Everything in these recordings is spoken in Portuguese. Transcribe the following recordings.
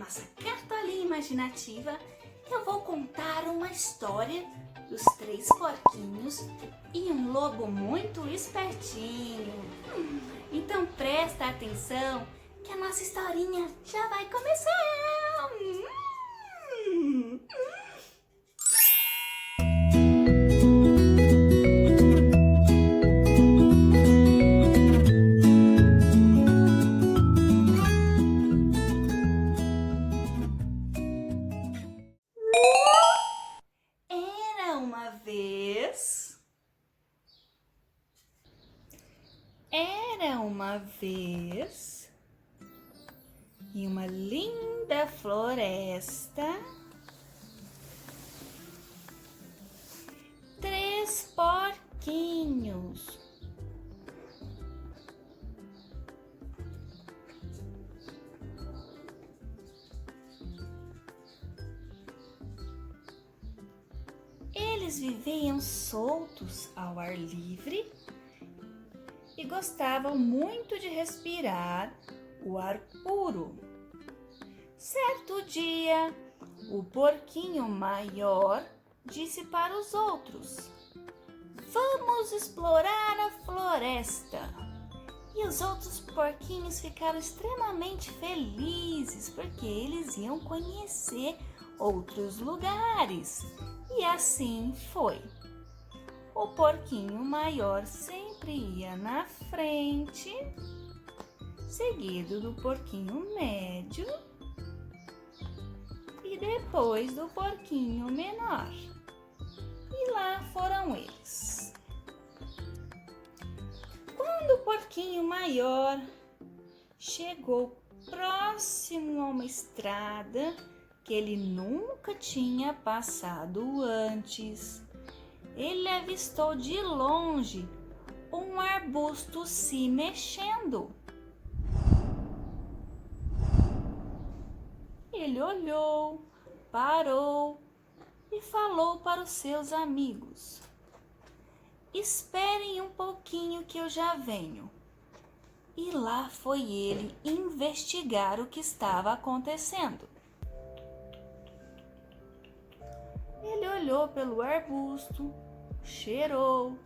nossa cartolinha imaginativa, eu vou contar uma história dos 3 porquinhos e um lobo muito espertinho. Então presta atenção que a nossa historinha já vai começar. Era uma vez, em uma linda floresta, 3 porquinhos. Eles viviam soltos ao ar livre e gostavam muito de respirar o ar puro. Certo dia, o porquinho maior disse para os outros: "Vamos explorar a floresta." E os outros porquinhos ficaram extremamente felizes porque eles iam conhecer outros lugares. E assim foi. O porquinho maior sempre ia na frente, seguido do porquinho médio e depois do porquinho menor. E lá foram eles. Quando o porquinho maior chegou próximo a uma estrada que ele nunca tinha passado antes, ele avistou de longe um arbusto se mexendo. Ele olhou, parou e falou para os seus amigos: "Esperem um pouquinho que eu já venho." E lá foi ele investigar o que estava acontecendo. Ele olhou pelo arbusto, cheirou,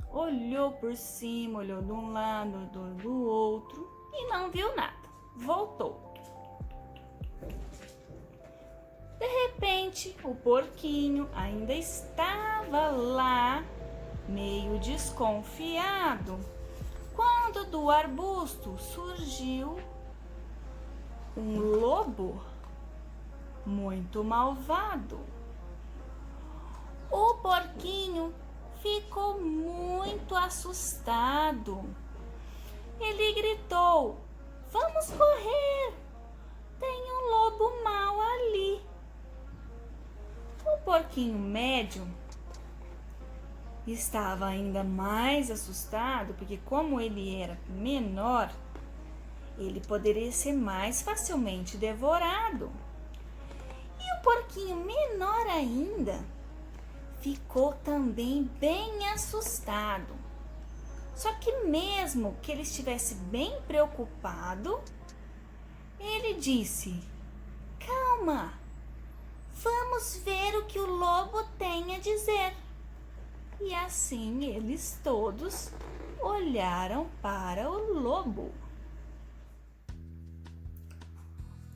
olhou por cima, olhou de um lado, do outro e não viu nada. Voltou. De repente, o porquinho ainda estava lá, meio desconfiado, quando do arbusto surgiu um lobo muito malvado. O porquinho ficou muito assustado. Ele gritou: "Vamos correr! Tem um lobo mau ali." O porquinho médio estava ainda mais assustado, porque como ele era menor, ele poderia ser mais facilmente devorado. E o porquinho menor ainda ficou também bem assustado. Só que mesmo que ele estivesse bem preocupado, ele disse: "Calma, vamos ver o que o lobo tem a dizer." E assim eles todos olharam para o lobo.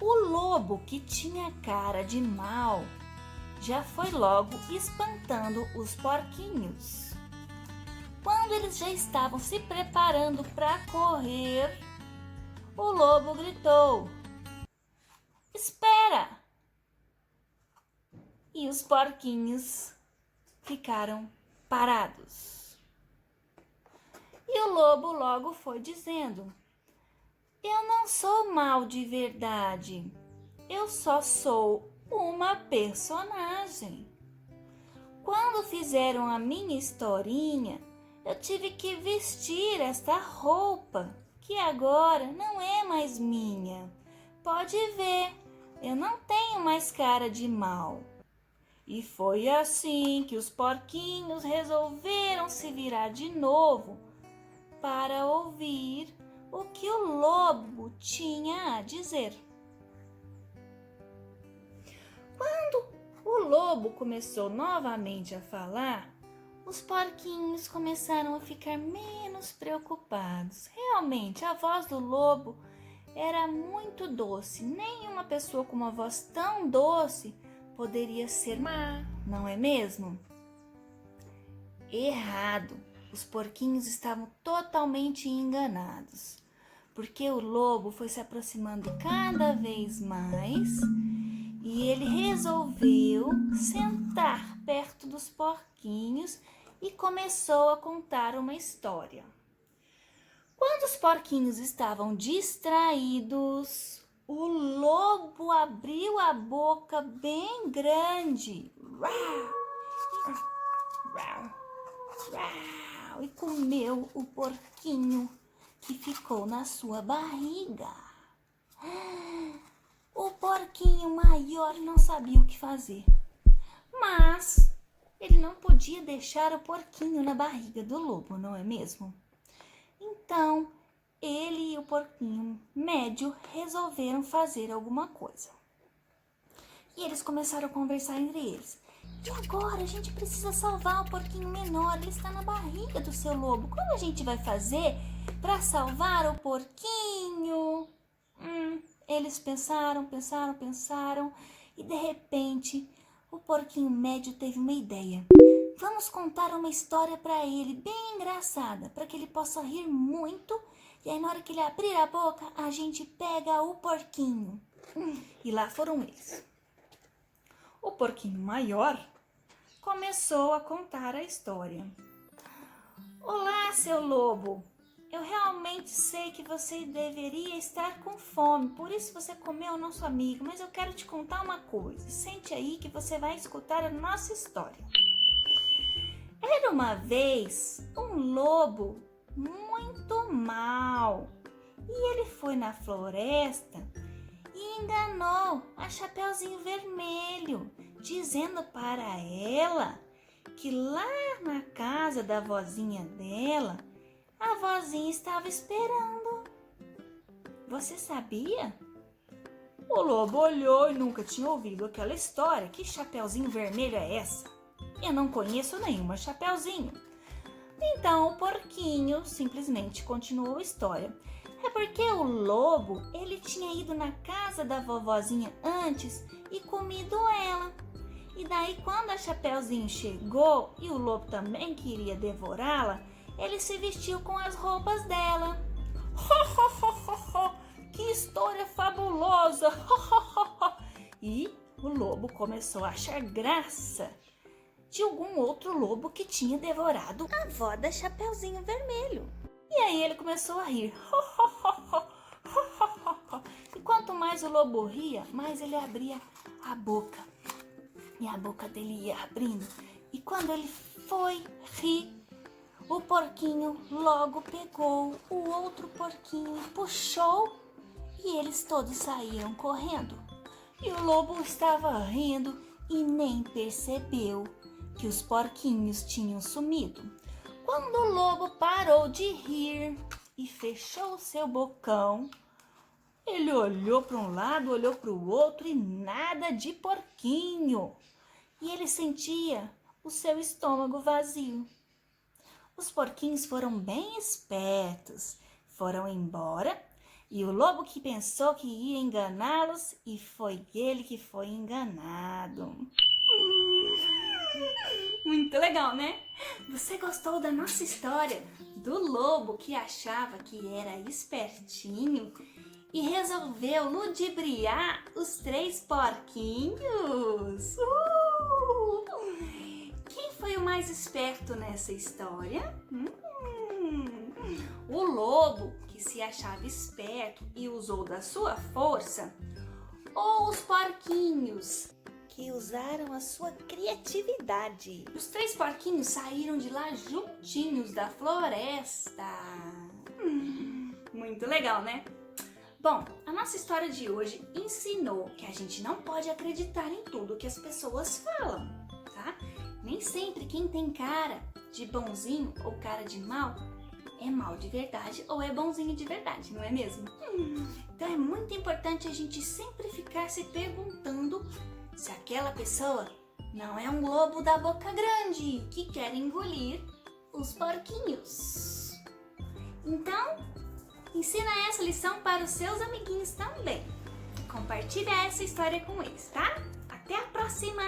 O lobo, que tinha cara de mal, já foi logo espantando os porquinhos. Quando eles já estavam se preparando para correr, o lobo gritou: "Espera!" E os porquinhos ficaram parados. E o lobo logo foi dizendo: "Eu não sou mau de verdade, eu só sou uma personagem. Quando fizeram a minha historinha, eu tive que vestir esta roupa, que agora não é mais minha. Pode ver, eu não tenho mais cara de mal." E foi assim que os porquinhos resolveram se virar de novo para ouvir o que o lobo tinha a dizer. Quando o lobo começou novamente a falar, os porquinhos começaram a ficar menos preocupados. Realmente, a voz do lobo era muito doce. Nenhuma pessoa com uma voz tão doce poderia ser má, não é mesmo? Errado. Os porquinhos estavam totalmente enganados, porque o lobo foi se aproximando cada vez mais e ele resolveu sentar perto dos porquinhos e começou a contar uma história. Quando os porquinhos estavam distraídos, o lobo abriu a boca bem grande e comeu o porquinho que ficou na sua barriga. O porquinho maior não sabia o que fazer, mas ele não podia deixar o porquinho na barriga do lobo, não é mesmo? Então, ele e o porquinho médio resolveram fazer alguma coisa. E eles começaram a conversar entre eles. E agora a gente precisa salvar o porquinho menor, ele está na barriga do seu lobo. Como a gente vai fazer para salvar o porquinho? Eles pensaram e de repente o porquinho médio teve uma ideia. Vamos contar uma história para ele bem engraçada, para que ele possa rir muito. E aí na hora que ele abrir a boca, a gente pega o porquinho. E lá foram eles. O porquinho maior começou a contar a história. Olá, seu lobo. Eu realmente sei que você deveria estar com fome, por isso você comeu o nosso amigo, mas eu quero te contar uma coisa. Sente aí que você vai escutar a nossa história. Era uma vez um lobo muito mau e ele foi na floresta e enganou a Chapeuzinho Vermelho, dizendo para ela que lá na casa da vozinha dela, a vozinha estava esperando. Você sabia? O lobo olhou e nunca tinha ouvido aquela história. Que Chapeuzinho Vermelho é essa? Eu não conheço nenhuma Chapeuzinho. Então o porquinho simplesmente continuou a história. É porque o lobo, ele tinha ido na casa da vovozinha antes e comido ela. E daí quando a Chapeuzinho chegou e o lobo também queria devorá-la, ele se vestiu com as roupas dela. Que história fabulosa! E o lobo começou a achar graça de algum outro lobo que tinha devorado a avó da Chapeuzinho Vermelho. E aí ele começou a rir. E quanto mais o lobo ria, mais ele abria a boca. E a boca dele ia abrindo. E quando ele foi rir, o porquinho logo pegou o outro porquinho e puxou. E eles todos saíram correndo. E o lobo estava rindo e nem percebeu que os porquinhos tinham sumido. Quando o lobo parou de rir e fechou seu bocão, ele olhou para um lado, olhou para o outro e nada de porquinho. E ele sentia o seu estômago vazio. Os porquinhos foram bem espertos, foram embora e o lobo que pensou que ia enganá-los e foi ele que foi enganado. Muito legal, né? Você gostou da nossa história do lobo que achava que era espertinho e resolveu ludibriar os 3 porquinhos? Quem foi o mais esperto nessa história? O lobo que se achava esperto e usou da sua força, ou os porquinhos que usaram a sua criatividade? Os 3 porquinhos saíram de lá juntinhos da floresta. Muito legal, né? Bom, a nossa história de hoje ensinou que a gente não pode acreditar em tudo que as pessoas falam, tá? Nem sempre quem tem cara de bonzinho ou cara de mal é mal de verdade ou é bonzinho de verdade, não é mesmo? Então é muito importante a gente sempre ficar se perguntando se aquela pessoa não é um lobo da boca grande que quer engolir os porquinhos. Então, ensina essa lição para os seus amiguinhos também. Compartilhe essa história com eles, tá? Até a próxima!